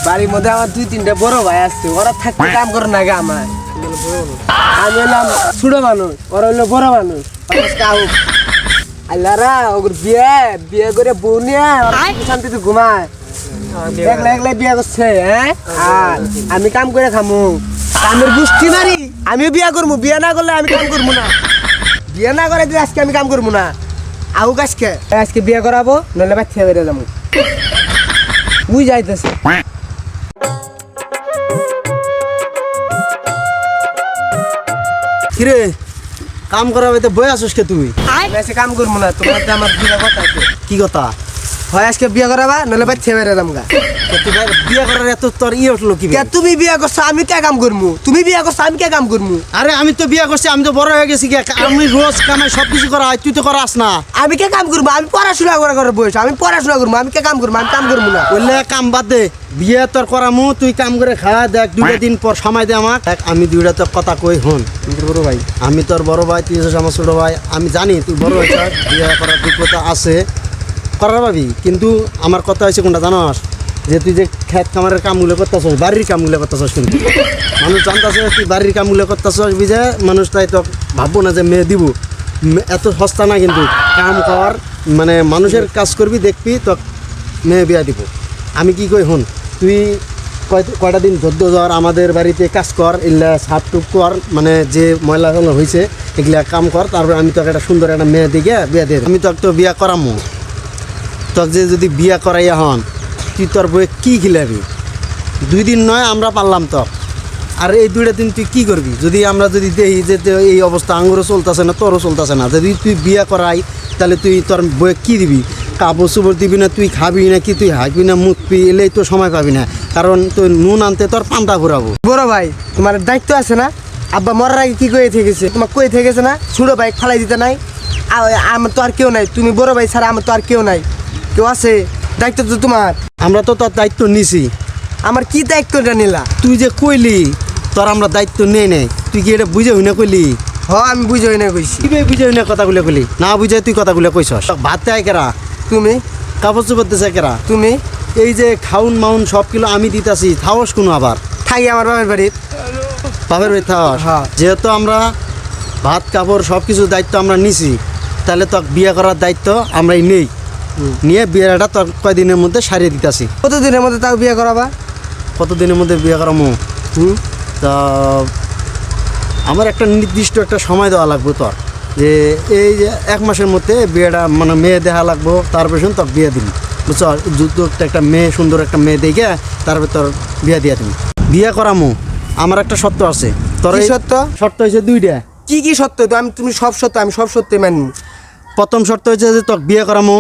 বাড়ির মধ্যে আমার 2-3টা বড় ভাই আছে, ওরা থাকতে কাম করে না গে আমার। আমি হলাম ছোট মানুষ, ওরা হলো বড় মানুষ। আল্লাহরা ওর বিয়ে করে বউ নিয়ে শান্তিতে ঘুমায়, একলা একলা বিয়ে করছে। হ্যাঁ, আর আমি কাম করে খামু, কামের গুষ্টি মারি। আমিও বিয়ে করবো, বিয়ে না করলে আমি কাম করবো না। বিয়ে না করে দিলে আজকে আমি কাম করবো না। আউক আজকে বিয়ে করাবো, নইলে বাচ্চা বেড়ে যাবো। বুঝ যাইতেছে কিরে কাম করাবে তো বই আসুস কে তুই? আজকে কাম করবো না, তোমার তো আমার বিয়ে কথা আছে। কি কথা? হয় আজকে বিয়ে করাবা, নইলে বাচ্চা বেড়ে যাবো। বিয়ে করার এত তোর উঠলো কি? তুমি বিয়ে করছো, আমি কে কাম করবো? তুমি বিয়ে করছো, আমি কে কাম করবো? আরে আমি তো বিয়ে করছি, আমি তো বড় হয়ে গেছি। আমি রোজ কামাই সবকিছু করা হয়, তুই তো করাস না। আমি কে কাম করবো? আমি পড়াশোনা করে বয়স, আমি পড়াশোনা করবো। আমি কে কাম করবো? আমি কাম করবো না। বললে কাম বাদ দে, বিয়ে তোর করামু, তুই কাম করে খা। দেখ 2 দিন পর সময় দে আমার। দেখ আমি 2টা তোর কথা কই হন। বড় ভাই, আমি তোর বড় ভাই, তুই হচ্ছে আমার ছোট ভাই। আমি জানি তুই বড় হয়েছ, বিয়ে করার যোগ্যতা আছে, করার ভাবি। কিন্তু আমার কথা হয়েছে কোনটা জানাস, যে তুই যে খেত কামারের কামগুলো করতেছস, বাড়ির কামগুলো করতেছস, কিন্তু মানুষ জানতেছে তুই বাড়ির কামগুলো করতেছস, বুঝে মানুষ তাই তো ভাববো না যে মেয়ে দিব। এত সস্তা না কিন্তু কাম কর, মানে মানুষের কাজ করবি, দেখবি তো মেয়ে বিয়া দিব। আমি কি কই হন, তুই কয়টা দিন ধৈর্য ধর, আমাদের বাড়িতে কাজ কর, এগুলা সাপটুপ কর, মানে যে ময়লাগুলো হয়েছে এগুলা কাম কর। তারপরে আমি তোকে একটা সুন্দর একটা মেয়ে দিকে বিয়া দিয়ে, আমি তোকে তো বিয়া করামো। তোকে যে যদি বিয়া করাইয়া হন, তুই তোর বইয়ে কী খিলাবি? 2 দিন নয় আমরা পারলাম তো, আর এই 2টা দিন তুই কী করবি? যদি আমরা যদি দেখি যে এই অবস্থা আঙুরও চলতেছে না, তোরও চলতেছে না, যদি তুই বিয়া করাই, তাহলে তুই তোর বইয়ে কী দিবি? কাপড় চোপড় দিবি না, তুই খাবি না, কি তুই হাঁকবি না, মুখবি, এলেই তো সময় পাবি না। কারণ তুই নুন আনতে তোর পান্তা ঘুরাবো। বড় ভাই, তোমার দায়িত্ব আছে না? আব্বা মরার আগে কি কয়ে থেকেছে? তোমার কয়ে থেকেছে না ছোট ভাই ফালাই দিতে নাই? আমার তো আর কেউ নাই, তুমি বড় ভাই ছাড়া আমার তো আর কেউ নাই। কেউ আছে? দায়িত্ব তো তোমার। আমরা তো তোর দায়িত্ব নিছি। আমার কি দায়িত্বটা নিলা? তুই যে কইলি তোর আমরা দায়িত্ব নেই নাই, তুই কি এটা বুঝে হই না কইলি? আমি বুঝাই না কইছি। কি বুঝে হই না কথাগুলো কইলি? না বুঝে তুই কথাগুলো কইছস। ভাত দেয় কেরা? তুমি। কাপড় চোপড় দিছে কেরা? তুমি। এই যে খাউন মাউন সব কিলো আমি দিতাছি, থাওস কোনো আবার? থাকি আমার বাবার বাড়ির। বাপের বাড়ি থাওস? হ্যাঁ। যেহেতু আমরা ভাত কাপড় সব কিছুর দায়িত্ব আমরা নিছি, তাহলে তোর বিয়ে করার দায়িত্ব আমরাই নেই। নিয়ে বিয়েটা তোর কয়দিনের মধ্যে সারিয়ে দিতাছি। কতদিনের মধ্যে তাও বিয়ে করাবা? কতদিনের মধ্যে বিয়ে করামো? তা আমার একটা নির্দিষ্ট একটা সময় দেওয়া লাগবে তোর, যে এই যে 1 মাসের মধ্যে বিয়েটা, মানে মেয়ে দেখা লাগবো, তারপরে তোর বিয়ে দিবি, বুঝছ? যুদ্ধ একটা মেয়ে, সুন্দর একটা মেয়ে দেখে তারপরে তোর বিয়ে দিয়ে দিবি। বিয়ে করামো, আমার একটা সত্য আছে। তোর কি সত্য? শর্ত হয়েছে 2টা। কি কি সত্য? তো তুমি সব সত্য, আমি সব সত্যি মানবো। প্রথম শর্ত হয়েছে যে তোর বিয়ে করামো,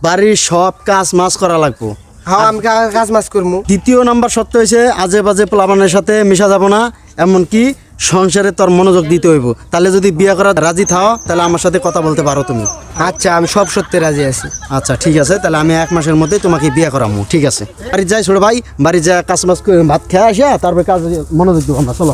বাড়ির সব কাজ মাছ করা লাগবো। হ্যাঁ, আমি কাজ মাছ করবো। 2য় নাম্বার শর্ত হয়েছে আজে বাজে প্লাবানের সাথে মিশা যাব না, এমনকি সংসারে তোর মনোযোগ দিতে হইব। তাহলে যদি বিয়ে করা রাজি থাও, তাহলে আমার সাথে কথা বলতে পারো তুমি। আচ্ছা, আমি সব সত্যি রাজি আছি। আচ্ছা ঠিক আছে, তাহলে আমি 1 মাসের মধ্যে তোমাকে বিয়ে করামো। ঠিক আছে, বাড়ি যাই ছোট ভাই, বাড়ি যা কাজ মাছ করে ভাত খেয়ে আসা, তারপরে কাজ মনোযোগ দেবো আমরা। চলো।